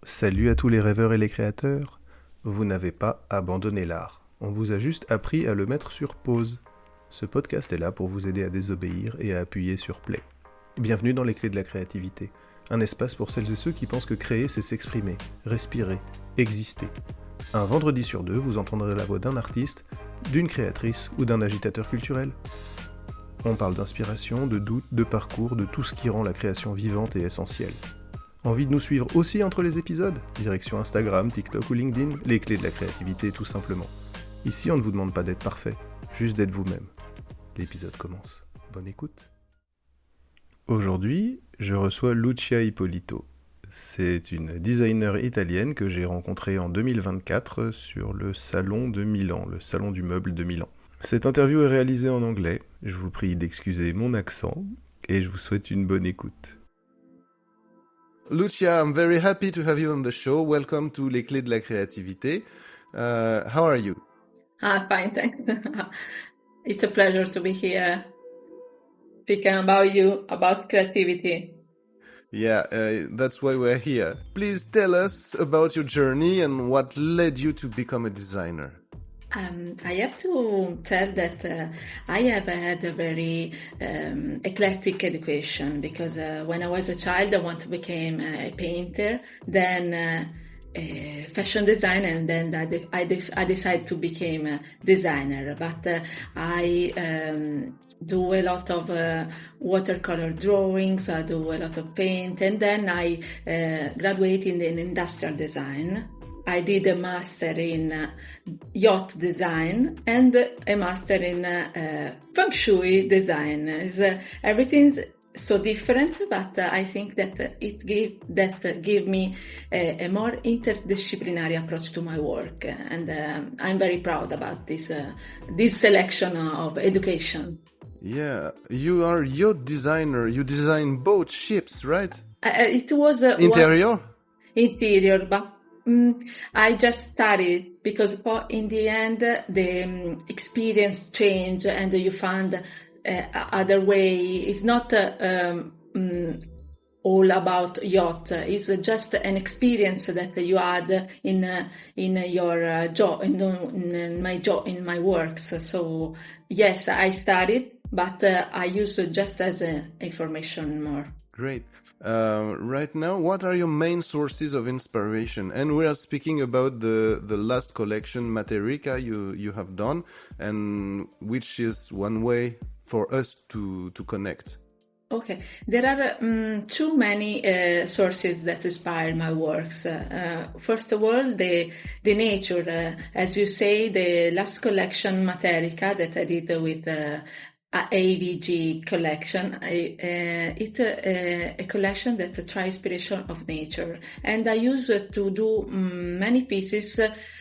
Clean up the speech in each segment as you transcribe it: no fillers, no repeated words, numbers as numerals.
Salut à tous les rêveurs et les créateurs. Vous n'avez pas abandonné l'art. On vous a juste appris à le mettre sur pause. Ce podcast est là pour vous aider à désobéir et à appuyer sur play. Bienvenue dans les clés de la créativité. Un espace pour celles et ceux qui pensent que créer, c'est s'exprimer, respirer, exister. Un vendredi sur deux, vous entendrez la voix d'un artiste, d'une créatrice ou d'un agitateur culturel. On parle d'inspiration, de doute, de parcours, de tout ce qui rend la création vivante et essentielle. Envie de nous suivre aussi entre les épisodes ? Direction Instagram, TikTok ou LinkedIn, les clés de la créativité tout simplement. Ici, on ne vous demande pas d'être parfait, juste d'être vous-même. L'épisode commence. Bonne écoute. Aujourd'hui, je reçois Lucia Ippolito. C'est une designer italienne que j'ai rencontrée en 2024 sur le salon de Milan, le salon du meuble de Milan. Cette interview est réalisée en anglais, je vous prie d'excuser mon accent et je vous souhaite une bonne écoute. Lucia, I'm very happy to have you on the show. Welcome to Les Clés de la Créativité. How are you? Fine, thanks. It's a pleasure to be here speaking about you, about creativity. Yeah, that's why we're here. Please tell us about your journey and what led you to become a designer. I have to tell that I have had a very eclectic education because when I was a child I wanted to become a painter, then a fashion designer, and then I decided to become a designer. But I do a lot of watercolor drawings, I do a lot of paint, and then I graduated in industrial design. I did a master in yacht design and a master in feng shui design. Everything's so different, but I think that it gave me a more interdisciplinary approach to my work, and I'm very proud about this selection of education. Yeah, you are yacht designer. You design boat ships, right? It was interior, but. I just studied because in the end the experience changed and you found other way. It's not all about yacht. It's just an experience that you had in your job, in my works. So yes, I studied, but I use it just as information more. Great. Right now, what are your main sources of inspiration? And we are speaking about the last collection, Materica, you have done, and which is one way for us to connect. Okay, there are too many sources that inspire my works. First of all, the nature, as you say, the last collection, Materica, that I did with AVG collection. It's a collection that tries inspiration of nature, and I use to do many pieces,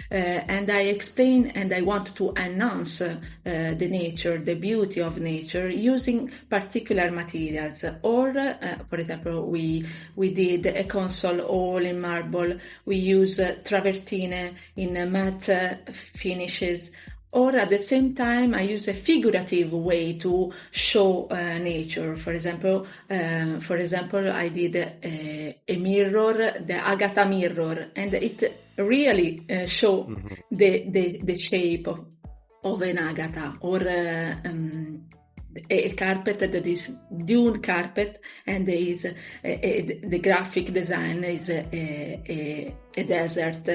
and I explain and I want to enhance the nature, the beauty of nature using particular materials. Or, for example, we did a console all in marble. We use travertine in matte finishes. Or at the same time, I use a figurative way to show nature. For example, I did a mirror, the Agata mirror, and it really show the shape of an Agata, or a carpet that is dune carpet, and there is the graphic design is a desert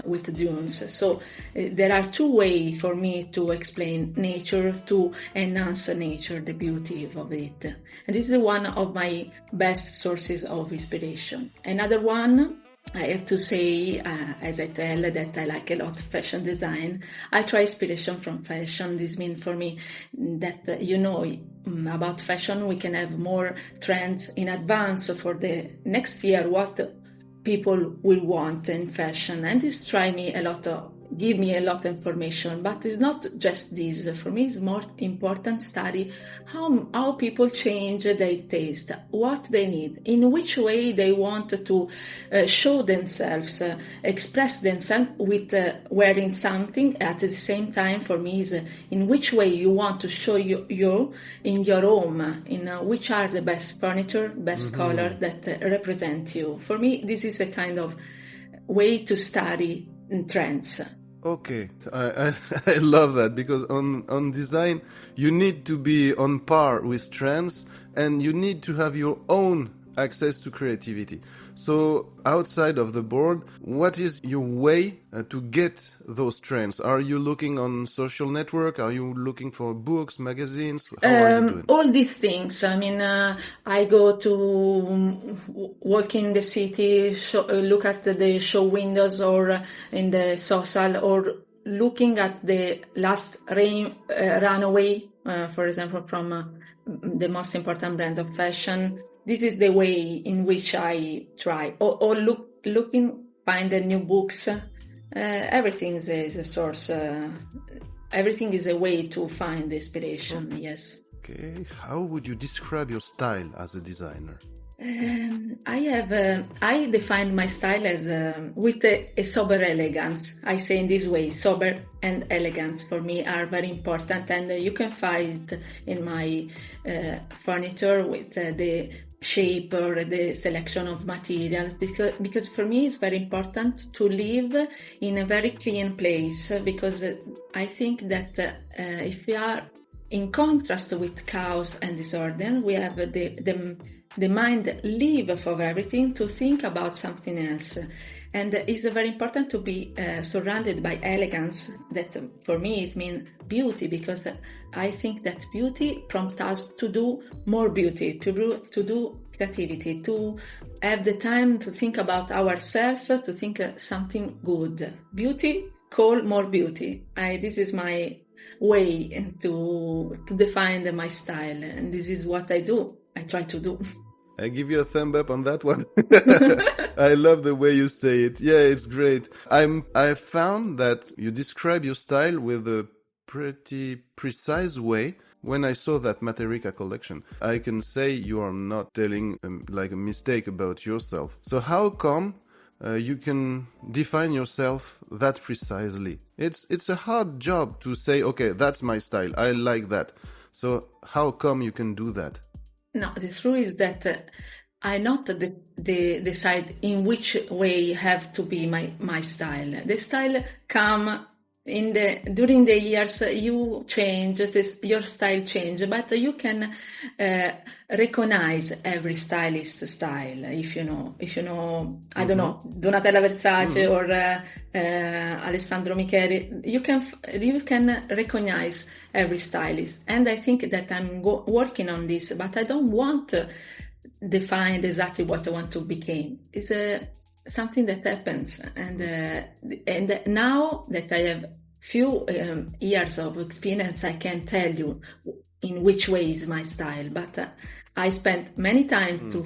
with dunes. So there are two ways for me to explain nature, to enhance nature, the beauty of it. And this is one of my best sources of inspiration. Another one, I have to say, as I tell that I like a lot of fashion design, I try inspiration from fashion. This means for me that, about fashion, we can have more trends in advance for the next year, what people will want in fashion. And this drives me a lot of give me a lot of information, but it's not just this. For me, it's more important study how people change their taste, what they need, in which way they want to show themselves, express themselves with wearing something. At the same time, for me, is in which way you want to show you in your home, in which are the best furniture, best color that represent you. For me, this is a kind of way to study trends. Okay, I love that, because on design you need to be on par with trends and you need to have your own access to creativity. So outside of the board, what is your way to get those trends? Are you looking on social network? Are you looking for books, magazines? How are you doing? All these things. I mean, I go to walk in the city, look at the show windows or in the social, or looking at the last runaway, for example, from the most important brands of fashion. This is the way in which I try, or find the new books. Everything is a source. Everything is a way to find inspiration. Yes. Okay. How would you describe your style as a designer? I define my style as with a sober elegance. I say in this way, sober and elegance for me are very important, and you can find in my furniture with the shape or the selection of materials, because for me it's very important to live in a very clean place, because I think that if we are in contrast with chaos and disorder, we have the mind leave for everything to think about something else. And it's very important to be surrounded by elegance. That for me it means beauty, because I think that beauty prompts us to do more beauty, to do creativity, to have the time to think about ourselves, to think something good. Beauty, call more beauty. This is my way to define my style, and this is what I do. I try to do. I give you a thumb up on that one. I love the way you say it. Yeah, it's great. I found that you describe your style with a pretty precise way. When I saw that Materica collection, I can say you are not telling like a mistake about yourself. So how come you can define yourself that precisely? It's a hard job to say, okay, that's my style. I like that. So how come you can do that? No, the truth is that I not decide in which way have to be my style. The style come during the years. You change your style change, but you can recognize every stylist style. If you know, I don't know, Donatella Versace or Alessandro Michele. You can recognize every stylist, and I think that I'm working on this. But I don't want to define exactly what I want to become. It's something that happens, and now that I have few years of experience, I can tell you in which way is my style. But I spent many times to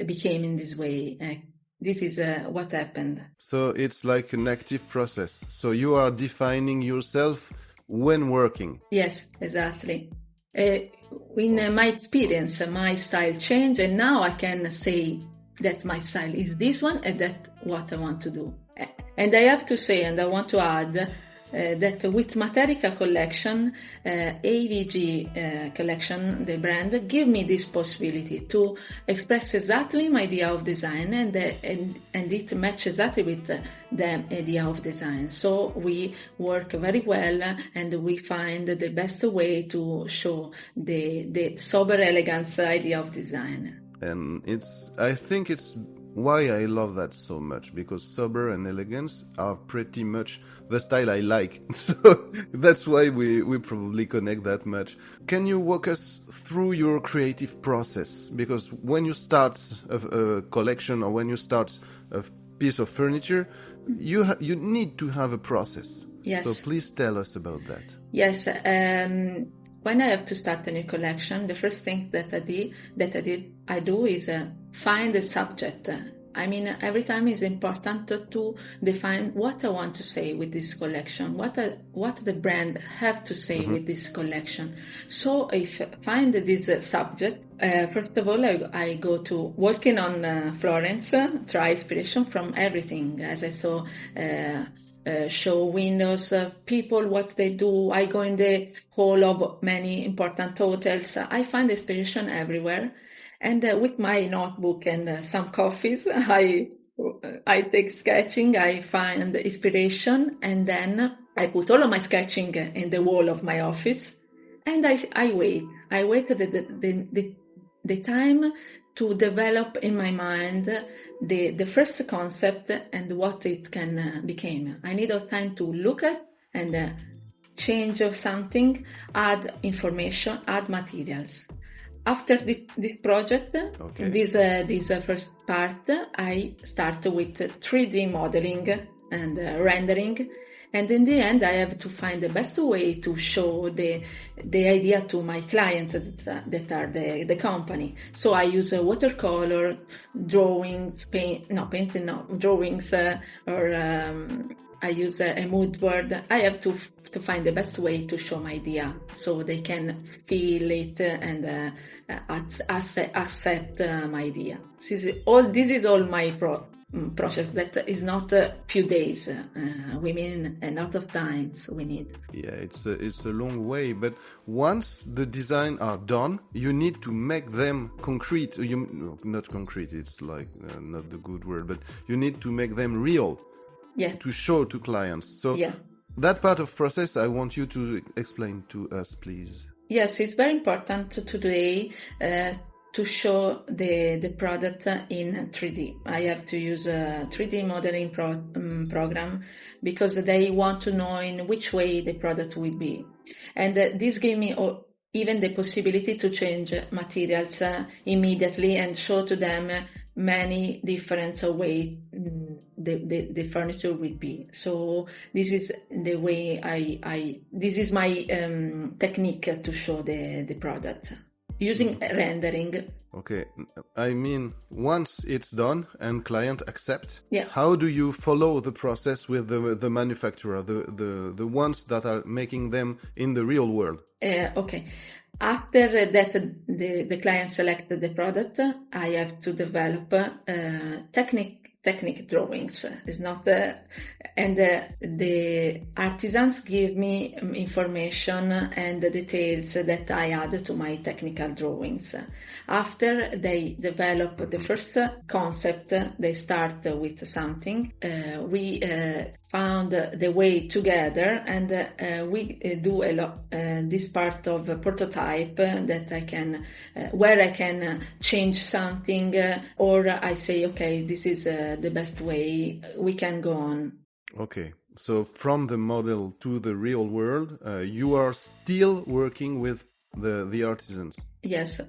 became in this way. This is what happened. So it's like an active process. So you are defining yourself when working. Yes, exactly. In my experience, my style changed, and now I can say that my style is this one, and that's what I want to do. And I have to say, and I want to add, that with Materica collection, AVG collection, the brand, give me this possibility to express exactly my idea of design, and it matches exactly with the idea of design. So we work very well, and we find the best way to show the sober elegance idea of design. And I think it's why I love that so much, because sober and elegance are pretty much the style I like. So that's why we probably connect that much. Can you walk us through your creative process? Because when you start a collection, or when you start a piece of furniture, you need to have a process. Yes. So please tell us about that. Yes. When I have to start a new collection, the first thing that I do is find a subject I mean, every time it's important to define what I want to say with this collection, what the brand have to say with this collection. So if I find this subject, first of all, I go to walking on Florence, try inspiration from everything. As I saw, show windows, people, what they do. I go in the hall of many important hotels. I find inspiration everywhere. And with my notebook and some coffees, I take sketching, I find inspiration, and then I put all of my sketching in the wall of my office, and I wait. I wait the time to develop in my mind the first concept and what it can become. I need a time to look at and change something, add information, add materials. After this project, this first part, I start with 3D modeling and rendering. And in the end, I have to find the best way to show the idea to my clients that are the company. So I use watercolor, drawings, drawings, or I use a mood board. I have to find the best way to show my idea so they can feel it and accept my idea. This is all my process. That is not a few days. We mean a lot of times we need. Yeah, it's a long way, but once the design are done, you need to make them concrete. Not concrete, it's like not the good word, but you need to make them real. Yeah. To show to clients. So that part of process, I want you to explain to us, please. Yes, it's very important today to show the product in 3D. I have to use a 3D modeling program because they want to know in which way the product will be. And this gave me even the possibility to change materials immediately and show to them many different ways the furniture will be. So this is the way this is my technique to show the product using rendering. Okay, I mean, once it's done and client accept, yeah. How do you follow the process with the manufacturer, the ones that are making them in the real world? Okay. After that, the client selected the product, I have to develop technique drawings. It's not, and the artisans give me information and the details that I add to my technical drawings. After they develop the first concept, they start with something. We found the way together, and we do a lot. This part of a prototype that I can, where I can change something, or I say, okay, this is the best way. We can go on. Okay, so from the model to the real world, you are still working with the artisans. Yes,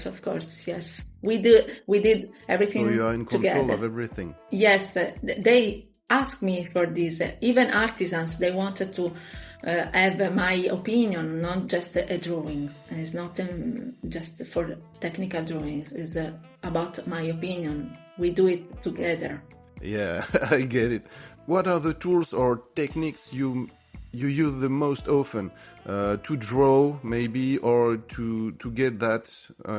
of course, yes. We did everything together. So you are in control of everything. Yes, they asked me for this. Even artisans, they wanted to have my opinion, not just a drawings. It's not just for technical drawings. It's about my opinion. We do it together. Yeah, I get it. What are the tools or techniques you use the most often to draw, maybe, or to get that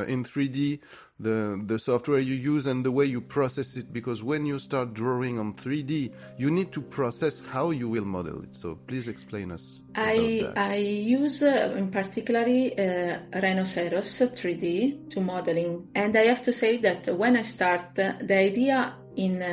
in 3D? The software you use and the way you process it, because when you start drawing on 3D, you need to process how you will model it. So please explain us about that. I use in particularly Rhinoceros 3D to modeling, and I have to say that when I start, the idea in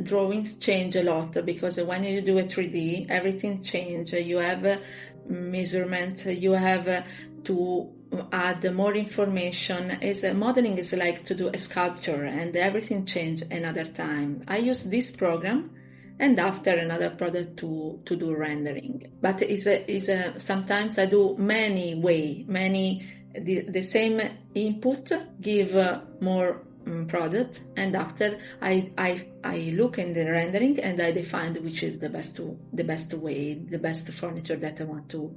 drawings change a lot, because when you do a 3D, everything changes. You have measurement, you have to add more information. Modeling is like to do a sculpture, and everything changes another time. I use this program, and after another product to do rendering. But sometimes I do the same input give more product, and after I look in the rendering and I define which is the best way, the best furniture that I want to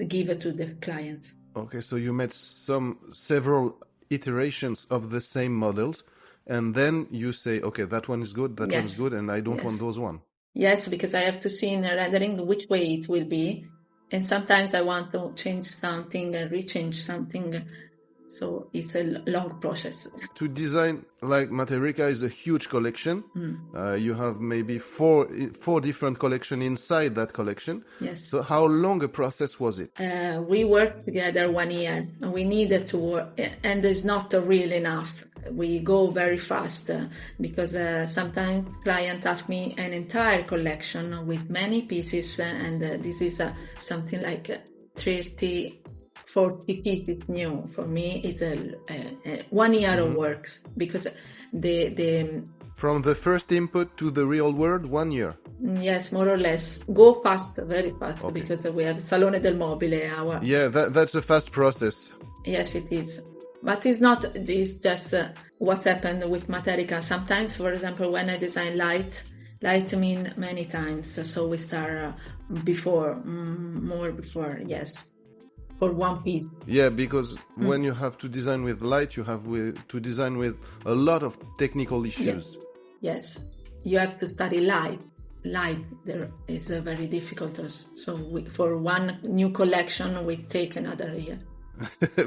give to the clients. Okay, so you made several iterations of the same models and then you say, okay, that one is good, that one is Yes. good, and I don't Yes. want those one. Yes, because I have to see in the rendering which way it will be. And sometimes I want to change something, rechange something. So it's a long process. To design, like Materica is a huge collection. You have maybe four different collections inside that collection. Yes. So how long a process was it? We worked together 1 year. We needed to work, and it's not really enough. We go very fast because sometimes clients ask me an entire collection with many pieces, and this is something like 30, 40 pieces new. For me, it's a 1 year of works because the From the first input to the real world, 1 year. yes, more or less. Go fast, very fast, Okay. because we have Salone del Mobile. Yeah, that's a fast process. Yes, it is. But it's not, it's just what's happened with Materica. Sometimes, for example, when I design light mean many times. So we start more before, yes, for one piece. Yeah, because when you have to design with light, you have to design with a lot of technical issues. Yes, you have to study light. Light there is very difficult. So for one new collection, we take another year.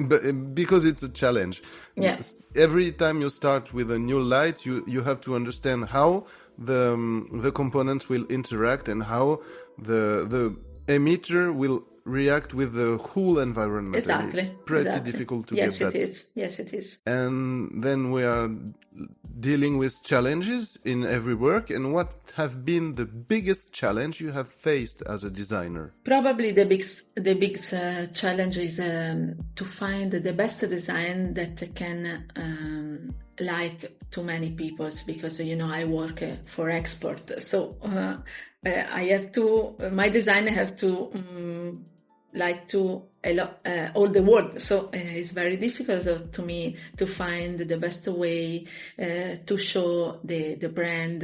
But because it's a challenge. Yeah. Every time you start with a new light, you have to understand how the components will interact and how the emitter will react with the whole environment. Exactly. And it's pretty difficult to get that. Yes, it is. And then we are dealing with challenges in every work. And what have been the biggest challenge you have faced as a designer? Probably the big challenge is to find the best design that can like to many people, because I work for export, so I have to my design have to like to all the world. So it's very difficult to me to find the best way to show the brand,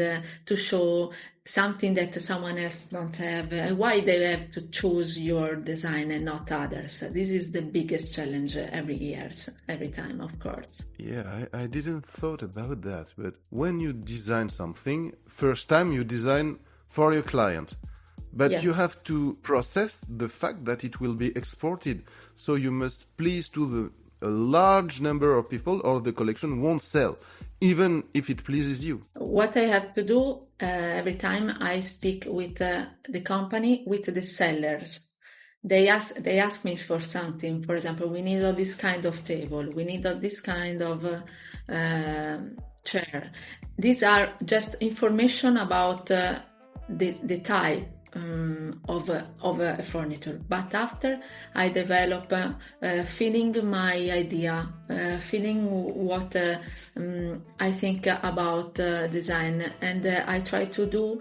to show something that someone else don't have. Why they have to choose your design and not others? This is the biggest challenge every time, of course. Yeah, I didn't thought about that. But when you design something, first time you design for your client. But you have to process the fact that it will be exported. So you must please to a large number of people, or the collection won't sell, even if it pleases you. What I have to do every time I speak with the company, with the sellers. They ask me for something. For example, we need this kind of table. We need this kind of chair. These are just information about the type of a furniture. But after I develop feeling my idea, feeling what I think about design, and I try to do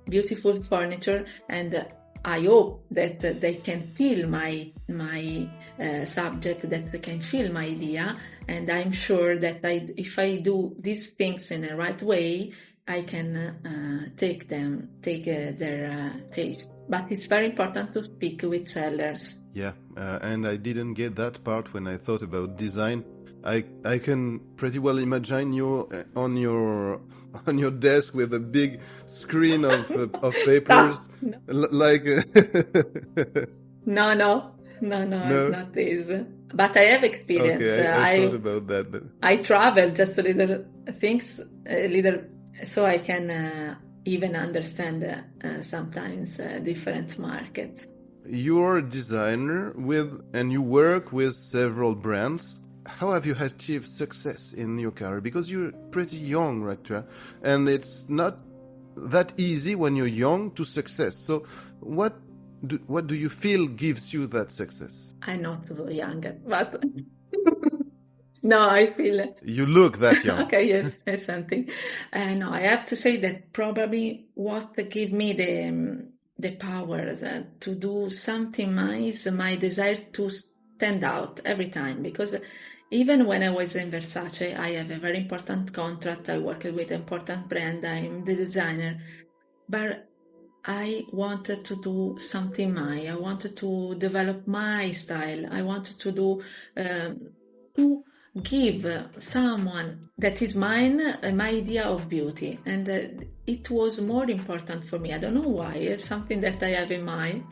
beautiful furniture, and I hope that they can feel my subject, that they can feel my idea, and I'm sure that if I do these things in the right way, I can take their taste. But it's very important to speak with sellers. Yeah, and I didn't get that part when I thought about design. I can pretty well imagine you on your desk with a big screen of papers, like. No, it's not this. But I have experience. Okay, I thought about that. But I travel just a little things, so I can even understand sometimes different markets. You're a designer and you work with several brands. How have you achieved success in your career? Because you're pretty young, right? And it's not that easy when you're young to success. So what do you feel gives you that success? I'm not so young, but no, I feel... You look that young. Okay, yes, that's something. No, I have to say that probably what gave me the power to do something is my desire to stand out every time. Because even when I was in Versace, I have a very important contract. I work with an important brand. I'm the designer. But I wanted to do something I wanted to develop my style. I wanted to do... give someone that is mine my idea of beauty, and it was more important for me. I don't know why. It's something that I have in mind,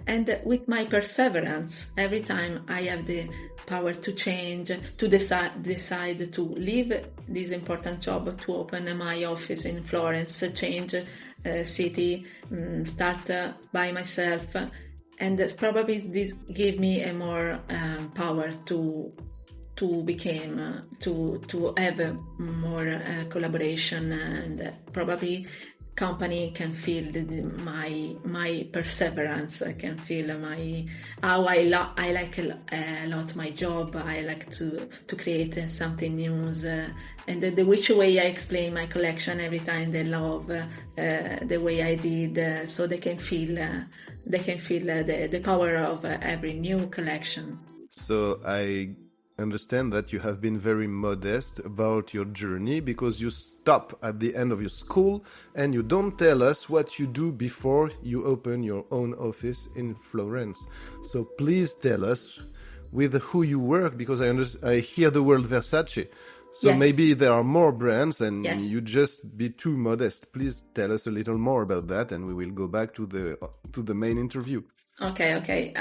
and with my perseverance, every time I have the power to change, to decide to leave this important job, to open my office in Florence, change city, start by myself, and probably this gave me a more power to have more collaboration, and probably company can feel my perseverance. I can feel how I like a lot my job. I like to create something new, and the which way I explain my collection every time they love the way I did, so they can feel the power of every new collection. So I understand that you have been very modest about your journey, because you stop at the end of your school and you don't tell us what you do before you open your own office in Florence. So please tell us with who you work, because I hear the word Versace. So yes. Maybe there are more brands and yes. you just be too modest. Please tell us a little more about that, and we will go back to the main interview. Okay.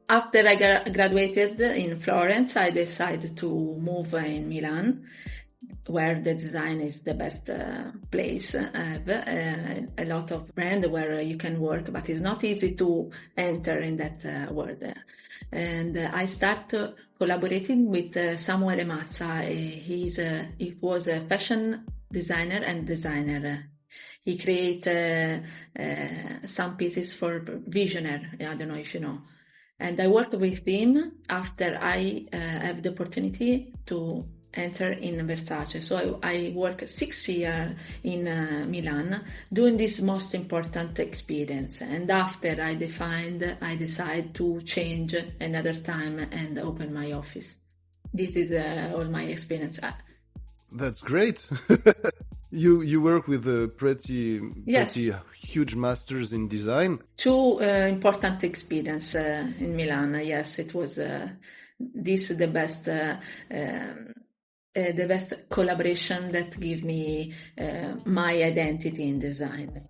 After I graduated in Florence, I decided to move in Milan, where the design is the best place. I have a lot of brands where you can work, but it's not easy to enter in that world. And I started collaborating with Samuele Mazza. He was a fashion designer and designer. He created some pieces for Visionaire. I don't know if you know. And I worked with him after I have the opportunity to enter in Versace. So I worked 6 years in Milan doing this most important experience. And after I decided to change another time and open my office. This is all my experience. That's great. You work with pretty huge masters in design. 2 important experience in Milan. Yes, it was this the best collaboration that gave me my identity in design.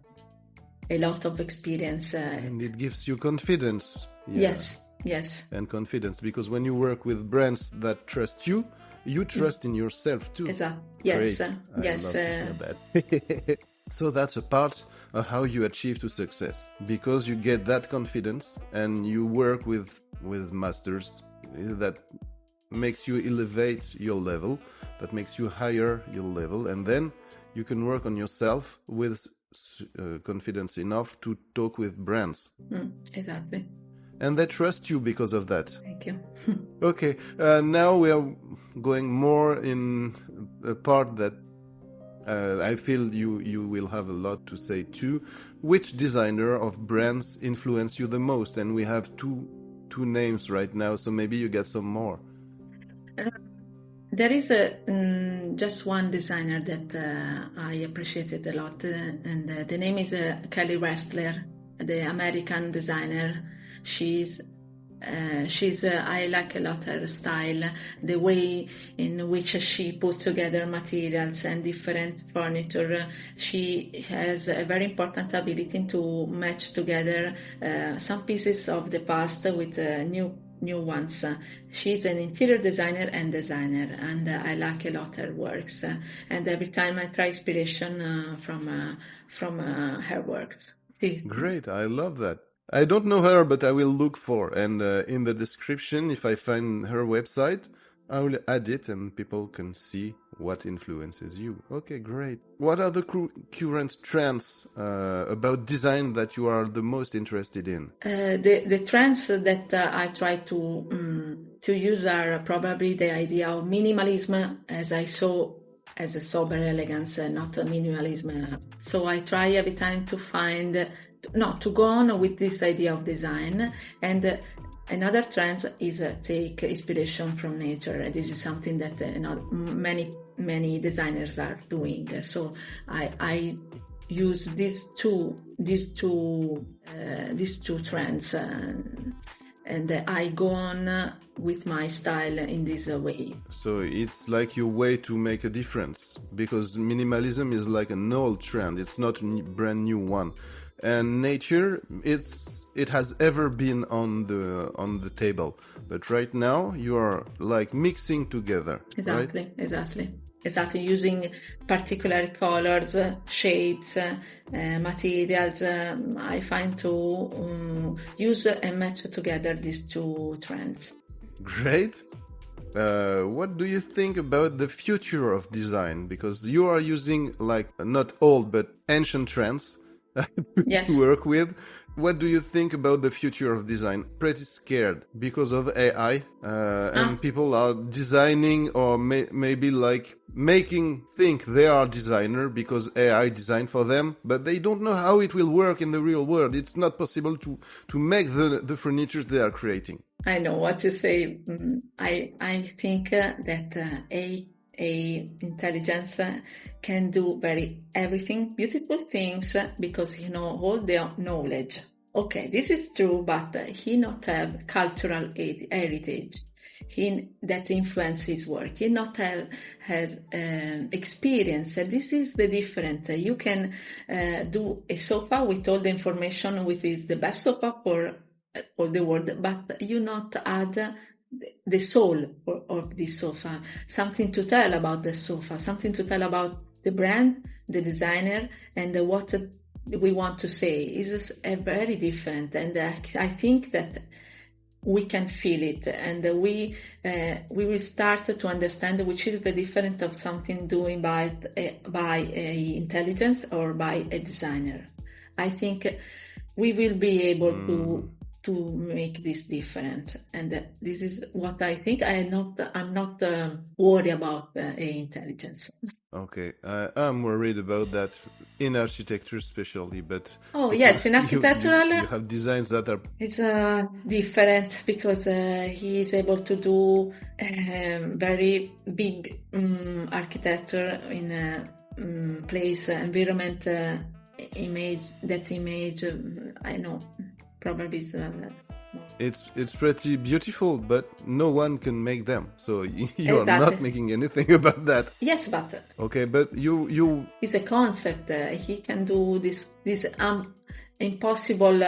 A lot of experience. And it gives you confidence. Yeah. Yes. And confidence, because when you work with brands that trust you, you trust in yourself too. Exactly. Yes. Great. Yes. I love to hear that. So that's a part of how you achieve to success, because you get that confidence and you work with masters that makes you elevate your level, that makes you higher your level, and then you can work on yourself with confidence enough to talk with brands. Exactly. And they trust you because of that. Thank you. Okay, now we are going more in a part that I feel you will have a lot to say too. Which designer of brands influence you the most? And we have two names right now, so maybe you get some more. There is just one designer that I appreciated a lot, and the name is Kelly Ressler, the American designer. She's I like a lot her style, the way in which she put together materials and different furniture. She has a very important ability to match together some pieces of the past with new ones. She's an interior designer, and I like a lot her works. And every time I try inspiration from her works. Great, I love that. I don't know her, but I will look for, and in the description, if I find her website, I will add it and people can see what influences you. Okay, great. What are the current trends about design that you are the most interested in? The trends that I try to use are probably the idea of minimalism, as I saw as a sober elegance, not a minimalism. So I try every time to go on with this idea of design. And another trend is take inspiration from nature. This is something that many designers are doing. So I use these two trends and I go on with my style in this way. So it's like your way to make a difference, because minimalism is like an old trend. It's not a brand new one. And nature, it has ever been on the table, but right now you are like mixing together. Exactly, right? Exactly, using particular colors, shapes, materials. I find to use and match together these two trends. Great. What do you think about the future of design? Because you are using like not old but ancient trends to work with. What do you think about the future of design? Pretty scared because of AI, and people are designing or maybe like think they are designer because AI designed for them, but they don't know how it will work in the real world. It's not possible to make the furniture they are creating. I know what you say. I think that intelligence can do everything, beautiful things, because he know all their knowledge. Okay, this is true, but he not have cultural heritage. He that influence his work. He not has experience. This is the difference. You can do a sofa with all the information, which is the best sofa for all the world, but you not add the soul of this sofa, something to tell about the sofa, something to tell about the brand, the designer, and what we want to say. Is very different, and I think that we can feel it, and we will start to understand which is the difference of something doing by a intelligence or by a designer. I think we will be able to make this difference, and this is what I think. I'm not worried about intelligence. Okay, I'm worried about that in architecture especially, but yes, in architectural you have designs that are it's different, because he is able to do very big architecture in a place, environment, image. I know. Probably it's pretty beautiful, but no one can make them. So you are not making anything about that. Yes, but okay, but you it's a concept. He can do this impossible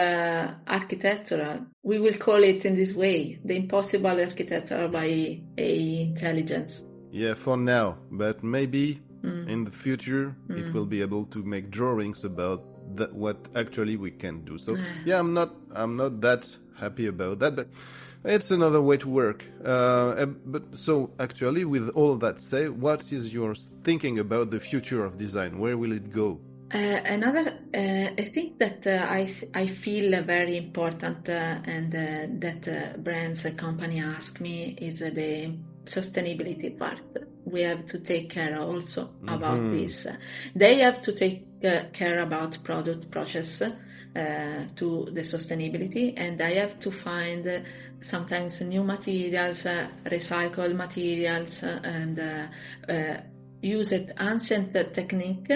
architecture. We will call it in this way, the impossible architecture by a intelligence. Yeah, for now, but maybe in the future it will be able to make drawings about what actually we can do. So yeah, I'm not that happy about that, but it's another way to work. But so actually, with all that said, what is your thinking about the future of design? Where will it go? I think that I feel very important, and that brands, company ask me, is the sustainability part. We have to take care also about this. They have to take care about product process to the sustainability, and I have to find sometimes new materials, recycled materials, and use an ancient technique,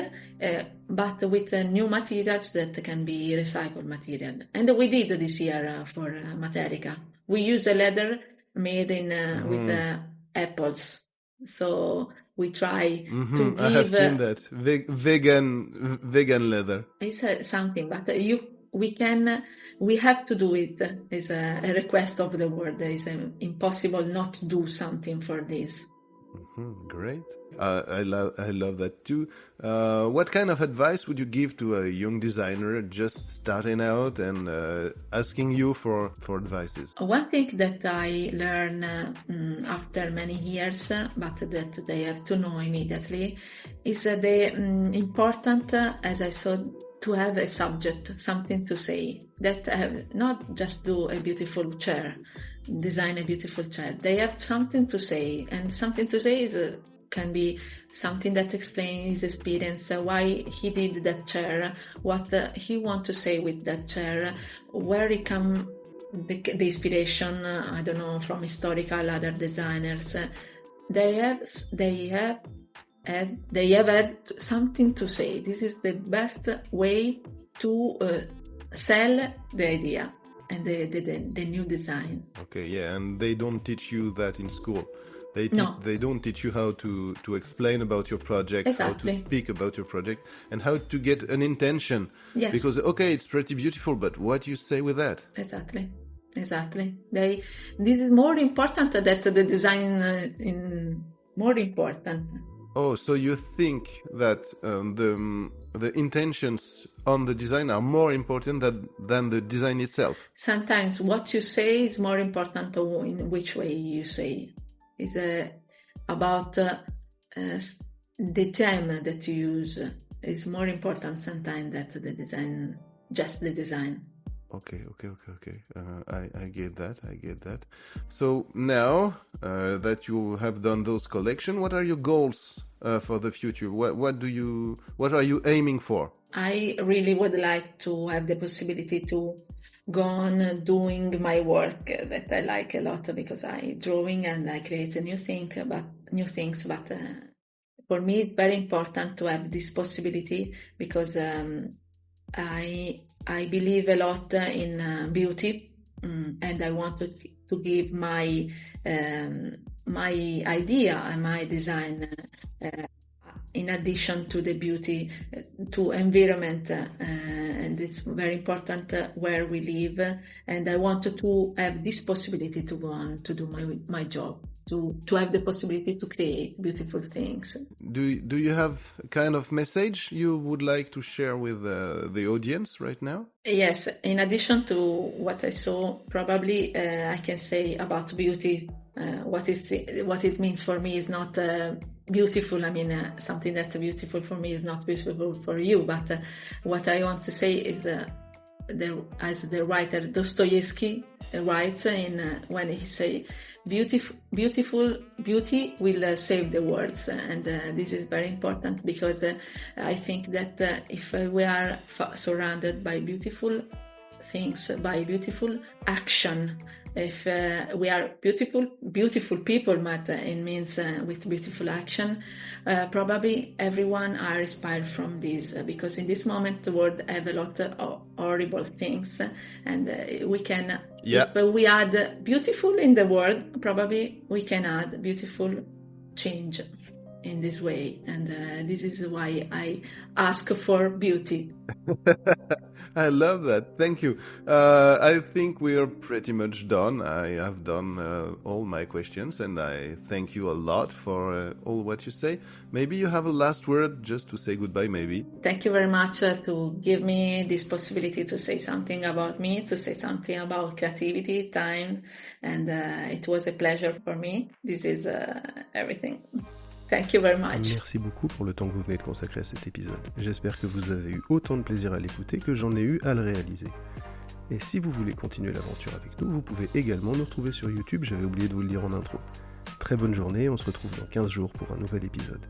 but with new materials that can be recycled material. And we did this year for Materica. We use a leather made in with apples. So we try to give. I have seen that vegan leather. It's something, but we have to do it. It's a request of the world. It's impossible not to do something for this. Great. I love that too. What kind of advice would you give to a young designer just starting out and asking you for advices? One thing that I learned after many years, but that they have to know immediately, is the important, as I saw, to have a subject, something to say. That not just do a beautiful chair, design a beautiful chair. They have something to say, and something to say can be something that explains his experience, why he did that chair, what he want to say with that chair, where it come the inspiration. I don't know, from historical other designers. They have had something to say. This is the best way to sell the idea. and the new design. Okay, yeah, and they don't teach you that in school. No. They don't teach you how to explain about your project, Exactly. how to speak about your project, and how to get an intention. Yes. Because, okay, it's pretty beautiful, but what you say with that? Exactly. This is more important that the design more important. Oh, so you think that the intentions on the design are more important than the design itself? Sometimes what you say is more important in which way you say. It's about the time that you use is more important sometimes than the design, just the design. Okay. I get that. So now that you have done those collections, what are your goals for the future? What are you aiming for? I really would like to have the possibility to go on doing my work that I like a lot, because I drawing and I create new things. But for me, it's very important to have this possibility, because I believe a lot in beauty, and I want to give my idea and my design in addition to the beauty, to environment, and it's very important where we live, and I want to have this possibility to go on to do my job, to have the possibility to create beautiful things. Do you have a kind of message you would like to share with the audience right now? Yes, in addition to what I saw, probably I can say about beauty. What it means for me is not beautiful. I mean, something that's beautiful for me is not beautiful for you. But what I want to say is, as the writer Dostoevsky writes when he say, beauty will save the world, and this is very important, because I think that if we are surrounded by beautiful things, by beautiful action, if we are beautiful people, but it means with beautiful action, probably everyone are inspired from this, because in this moment the world have a lot of horrible things, and we can, if we add beautiful in the world, probably we can add beautiful change in this way, and this is why I ask for beauty. I love that. Thank you. I think we are pretty much done. I have done all my questions, and I thank you a lot for all what you say. Maybe you have a last word just to say goodbye, maybe. Thank you very much to give me this possibility to say something about me, to say something about creativity, time, and it was a pleasure for me. This is everything. Thank you very much. Merci beaucoup pour le temps que vous venez de consacrer à cet épisode. J'espère que vous avez eu autant de plaisir à l'écouter que j'en ai eu à le réaliser. Et si vous voulez continuer l'aventure avec nous, vous pouvez également nous retrouver sur YouTube, j'avais oublié de vous le dire en intro. Très bonne journée, on se retrouve dans 15 jours pour un nouvel épisode.